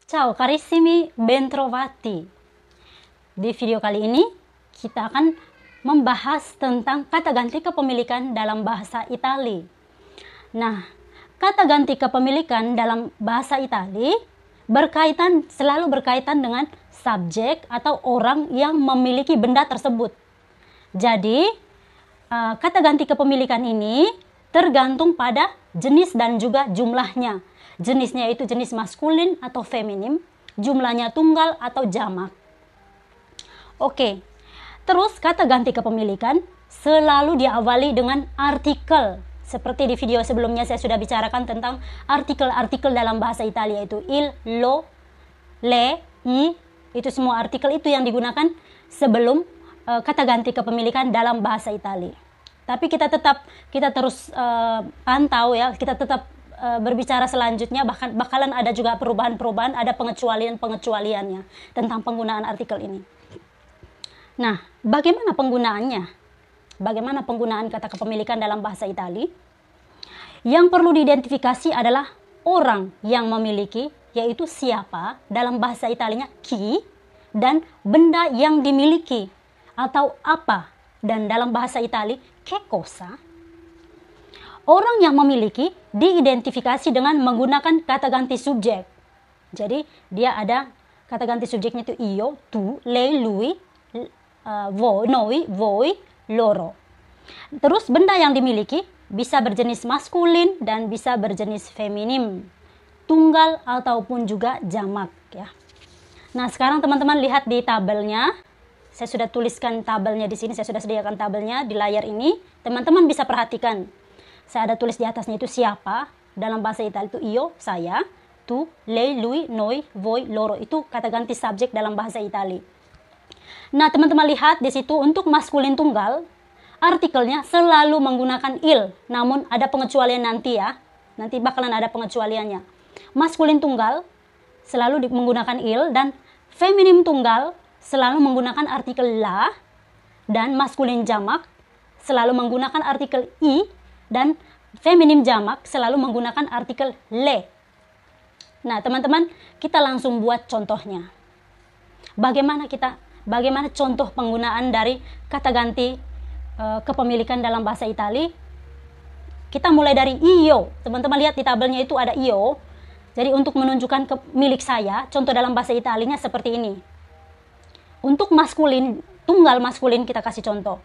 Ciao carissimi, bentrovati. Di video kali ini kita akan membahas tentang kata ganti kepemilikan dalam bahasa Itali. Nah, kata ganti kepemilikan dalam bahasa Itali selalu berkaitan dengan subjek atau orang yang memiliki benda tersebut. Jadi, kata ganti kepemilikan ini tergantung pada jenis dan juga jumlahnya. Jenisnya itu jenis maskulin atau feminim, jumlahnya tunggal atau jamak. Oke, terus kata ganti kepemilikan selalu diawali dengan artikel. Seperti di video sebelumnya saya sudah bicarakan tentang artikel-artikel dalam bahasa Italia, itu il, lo, le, i, itu semua artikel itu yang digunakan sebelum kata ganti kepemilikan dalam bahasa Italia. Tapi kita terus pantau ya, kita tetap berbicara selanjutnya, bakalan ada juga perubahan-perubahan, ada pengecualiannya tentang penggunaan artikel ini. Nah, bagaimana penggunaannya? Bagaimana penggunaan kata kepemilikan dalam bahasa Itali? Yang perlu diidentifikasi adalah orang yang memiliki, yaitu siapa, dalam bahasa Italinya chi, dan benda yang dimiliki atau apa, dan dalam bahasa Itali che cosa. Orang yang memiliki diidentifikasi dengan menggunakan kata ganti subjek. Jadi dia ada kata ganti subjeknya itu io, tu, lei, lui, voi, noi, voi, loro. Terus benda yang dimiliki bisa berjenis maskulin dan bisa berjenis feminim, tunggal ataupun juga jamak ya. Nah, sekarang teman-teman lihat di tabelnya. Saya sudah tuliskan tabelnya di sini, saya sudah sediakan tabelnya di layar ini. Teman-teman bisa perhatikan. Saya ada tulis di atasnya itu siapa, dalam bahasa Italia itu io, saya, tu, lei, lui, noi, voi, loro. Itu kata ganti subjek dalam bahasa Italia. Nah, teman-teman lihat di situ untuk maskulin tunggal, artikelnya selalu menggunakan il, namun ada pengecualian nanti ya. Nanti bakalan ada pengecualiannya. Maskulin tunggal selalu menggunakan il, dan feminim tunggal selalu menggunakan artikel la, dan maskulin jamak selalu menggunakan artikel i, dan feminim jamak selalu menggunakan artikel le. Nah, teman-teman, kita langsung buat contohnya. Bagaimana contoh penggunaan dari kata ganti kepemilikan dalam bahasa Itali? Kita mulai dari io. Teman-teman lihat di tabelnya itu ada io. Jadi untuk menunjukkan milik saya, contoh dalam bahasa Italinya seperti ini. Untuk maskulin, tunggal maskulin kita kasih contoh.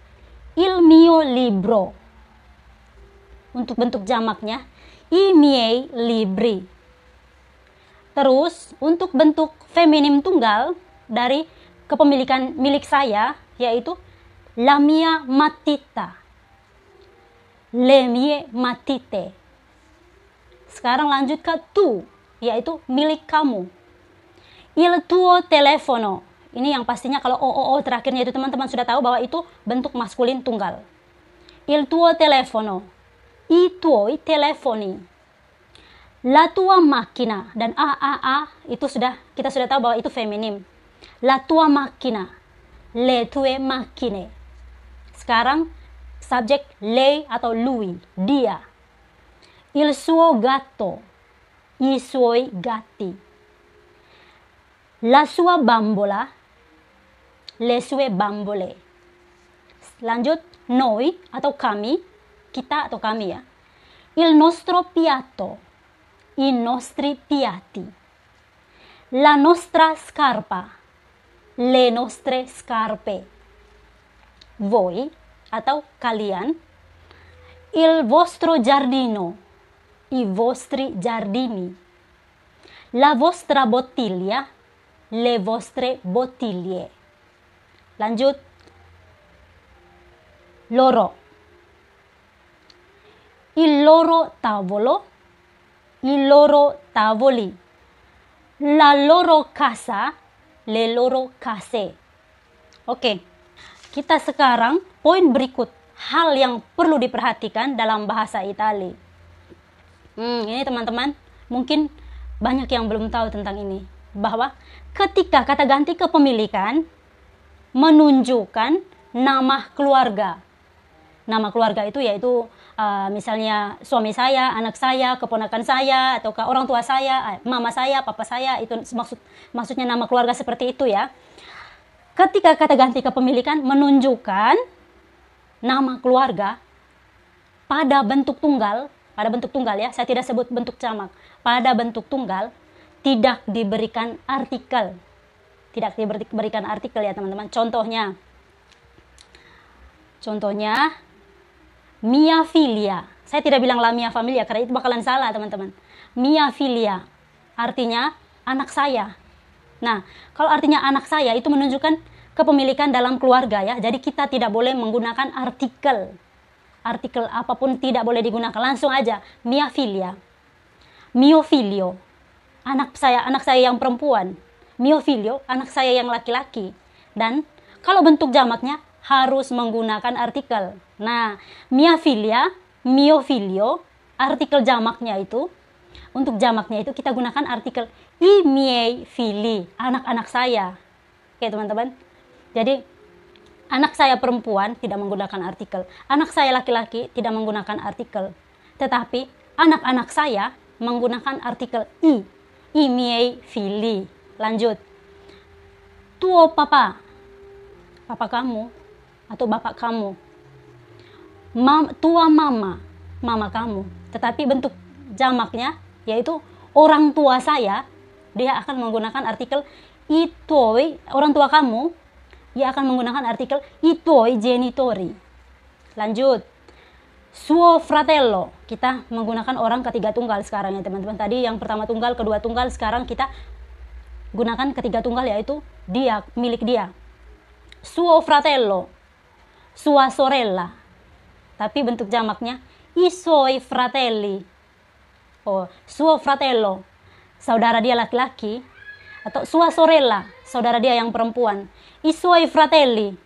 Il mio libro. Untuk bentuk jamaknya, i miei libri. Terus untuk bentuk feminim tunggal dari kepemilikan milik saya, yaitu la mia matita, le mie matite. Sekarang lanjut ke tu, yaitu milik kamu. Il tuo telefono. Ini yang pastinya kalau o terakhirnya itu teman-teman sudah tahu bahwa itu bentuk maskulin tunggal. Il tuo telefono, i tuoi telefoni. La tua macchina, dan a itu kita sudah tahu bahwa itu feminim. La tua macchina, le tue macchine. Sekarang subjek lei atau lui, dia. Il suo gatto, i suoi gatti. La sua bambola, le sue bambole. Lanjut, noi atau kami, kita atau kami ya. Il nostro piatto, i nostri piatti. La nostra scarpa, le nostre scarpe. Voi atau kalian. Il vostro giardino, i vostri giardini. La vostra bottiglia, le vostre bottiglie. Lanjut, loro. Il loro tavolo, i loro tavoli. La loro casa, le loro case. Oke, kita sekarang poin berikut, hal yang perlu diperhatikan dalam bahasa Itali. Ini teman-teman, mungkin banyak yang belum tahu tentang ini. Bahwa ketika kata ganti kepemilikan menunjukkan nama keluarga. Nama keluarga itu yaitu misalnya suami saya, anak saya, keponakan saya, atau orang tua saya, mama saya, papa saya, itu maksudnya nama keluarga seperti itu ya. Ketika kata ganti kepemilikan menunjukkan nama keluarga pada bentuk tunggal ya, saya tidak sebut bentuk jamak, pada bentuk tunggal, tidak diberikan artikel. Tidak diberikan artikel ya teman-teman. Contohnya mia filia. Saya tidak bilang la mia familia karena itu bakalan salah teman-teman. Mia filia artinya anak saya. Nah, kalau artinya anak saya itu menunjukkan kepemilikan dalam keluarga ya. Jadi kita tidak boleh menggunakan artikel. Artikel apapun tidak boleh digunakan. Langsung aja mia filia. Mio filio. Anak saya yang perempuan. Mio filio, anak saya yang laki-laki. Dan kalau bentuk jamaknya harus menggunakan artikel. Nah, mia filia, mio filio, artikel jamaknya itu, untuk jamaknya itu kita gunakan artikel i miei fili, anak-anak saya. Oke teman-teman. Jadi anak saya perempuan tidak menggunakan artikel. Anak saya laki-laki tidak menggunakan artikel. Tetapi anak-anak saya menggunakan artikel i miei fili. Lanjut. Tuo papa kamu atau bapak kamu. Tua mama kamu. Tetapi bentuk jamaknya yaitu orang tua saya, dia akan menggunakan artikel itoi, orang tua kamu, dia akan menggunakan artikel itoi genitori. Lanjut. Suo fratello, kita menggunakan orang ketiga tunggal sekarang ya teman-teman. Tadi yang pertama tunggal, kedua tunggal, sekarang kita gunakan ketiga tunggal yaitu dia, milik dia. Suo fratello, sua sorella. Tapi bentuk jamaknya i suoi fratelli. Oh, suo fratello, saudara dia laki-laki, atau sua sorella, saudara dia yang perempuan. I suoi fratelli,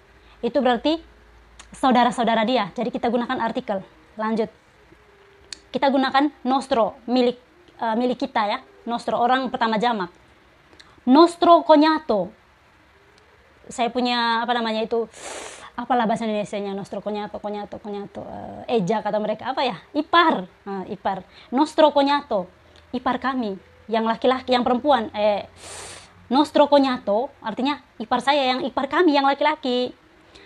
itu berarti saudara-saudara dia. Jadi kita gunakan artikel. Lanjut. Kita gunakan nostro, milik kita ya. Nostro, orang pertama jamak. Nostro cognato. Saya punya apalah bahasa Indonesianya, nostro cognato, eja kata mereka, apa ya? Ipar. Ipar. Nostro cognato, ipar kami, yang laki-laki, yang perempuan. Nostro cognato artinya ipar saya, yang ipar kami yang laki-laki.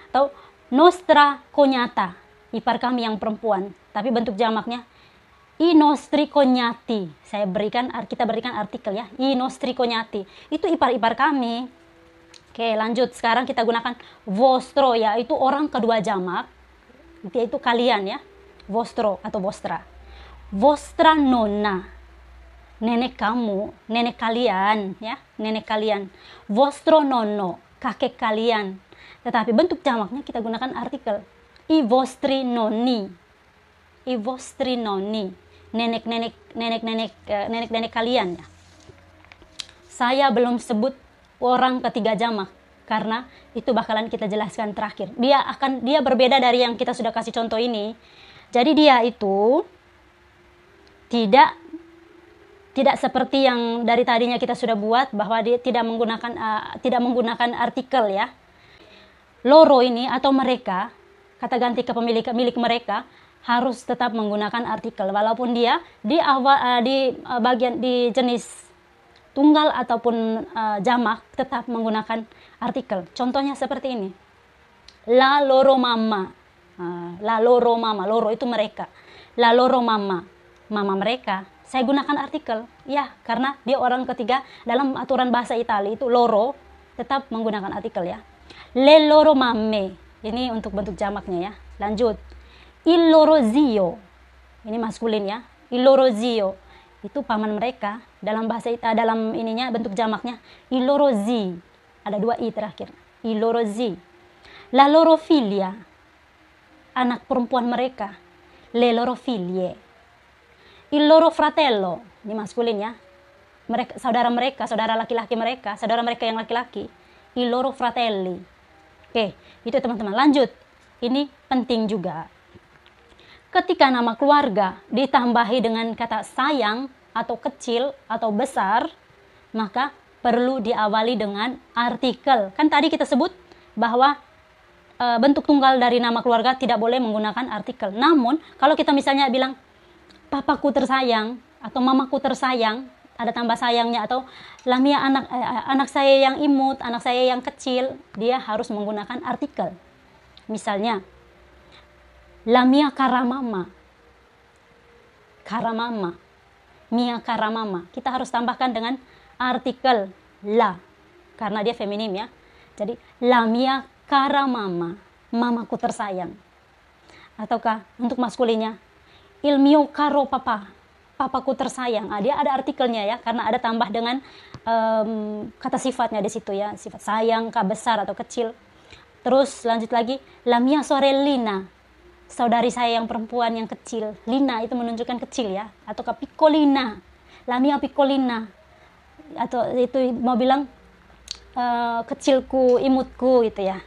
Atau nostra cognata, ipar kami yang perempuan. Tapi bentuk jamaknya i nostri cognati. Kita berikan artikel ya. I nostri cognati. Itu ipar-ipar kami. Oke, lanjut. Sekarang kita gunakan vostro, yaitu orang kedua jamak. Yaitu kalian ya. Vostro atau vostra. Vostra nonna. Nenek kamu, nenek kalian ya. Nenek kalian. Vostro nonno, kakek kalian. Tetapi bentuk jamaknya kita gunakan artikel. I vostri nonni. I vostri nonni. Nenek-nenek kalian ya. Saya belum sebut orang ketiga jamak karena itu bakalan kita jelaskan terakhir. Dia berbeda dari yang kita sudah kasih contoh ini. Jadi dia itu tidak seperti yang dari tadinya kita sudah buat, bahwa dia tidak menggunakan artikel ya. Loro ini atau mereka, kata ganti kepemilikan milik mereka harus tetap menggunakan artikel walaupun dia di jenis tunggal ataupun jamak tetap menggunakan artikel. Contohnya seperti ini. La loro mama. La loro mama. Loro itu mereka. La loro mama. Mama mereka. Saya gunakan artikel. Ya, karena dia orang ketiga dalam aturan bahasa Italia itu loro tetap menggunakan artikel ya. Le loro mamme. Ini untuk bentuk jamaknya ya. Lanjut. Il loro zio. Ini maskulin ya. Il loro zio. Itu paman mereka. Dalam bahasa dalam ininya bentuk jamaknya il loro zi. Ada dua i terakhir. Il loro zi. La loro figlia. Anak perempuan mereka. Le loro figlie. Il loro fratello. Ini maskulin ya. Saudara laki-laki mereka, saudara mereka yang laki-laki. Il loro fratelli. Oke, itu teman-teman. Lanjut. Ini penting juga. Ketika nama keluarga ditambahi dengan kata sayang atau kecil atau besar, maka perlu diawali dengan artikel. Kan tadi kita sebut bahwa bentuk tunggal dari nama keluarga tidak boleh menggunakan artikel. Namun kalau kita misalnya bilang papaku tersayang atau mamaku tersayang, ada tambah sayangnya, atau Lamia anak saya yang imut, anak saya yang kecil, dia harus menggunakan artikel. Misalnya Lamia karamama, karamama, Mia karamama, kita harus tambahkan dengan artikel la karena dia feminim ya. Jadi Lamia karamama, mamaku tersayang. Ataukah untuk maskulinnya il mio caro papa, papaku tersayang. Dia ada artikelnya ya, karena ada tambah dengan kata sifatnya di situ ya, sifat sayang kah besar atau kecil. Terus lanjut lagi, la mia sorellina, saudari saya yang perempuan yang kecil. Lina itu menunjukkan kecil ya, atau piccolina, la mia piccolina, atau itu mau bilang kecilku, imutku gitu ya.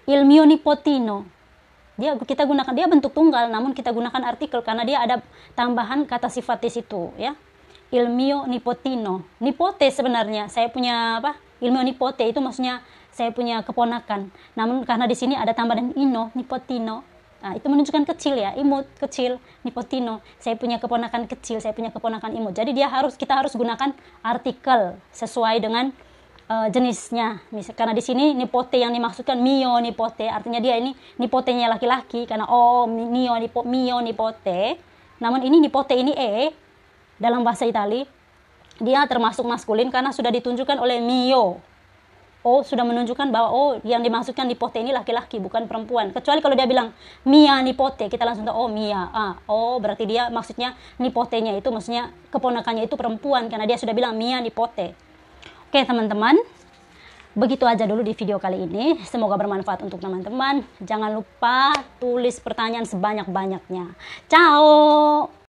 Il mio nipotino, kita gunakan, dia bentuk tunggal namun kita gunakan artikel karena dia ada tambahan kata sifat di situ ya. Il mio nipotino, nipote sebenarnya saya punya il mio nipote itu maksudnya saya punya keponakan, namun karena di sini ada tambahan ino, nipotino, itu menunjukkan kecil ya, imut, kecil, nipotino, saya punya keponakan kecil, saya punya keponakan imut. Jadi kita harus gunakan artikel sesuai dengan jenisnya. Karena di sini nipote yang dimaksudkan mio nipote, artinya dia ini nipotenya laki-laki karena mio nipote. Namun ini nipote ini dalam bahasa Itali dia termasuk maskulin karena sudah ditunjukkan oleh mio. Sudah menunjukkan bahwa yang dimaksudkan nipote ini laki-laki bukan perempuan. Kecuali kalau dia bilang mia nipote, kita langsung tahu mia. Berarti dia maksudnya nipotenya itu maksudnya keponakannya itu perempuan karena dia sudah bilang mia nipote. Oke teman-teman, begitu aja dulu di video kali ini. Semoga bermanfaat untuk teman-teman. Jangan lupa tulis pertanyaan sebanyak-banyaknya. Ciao!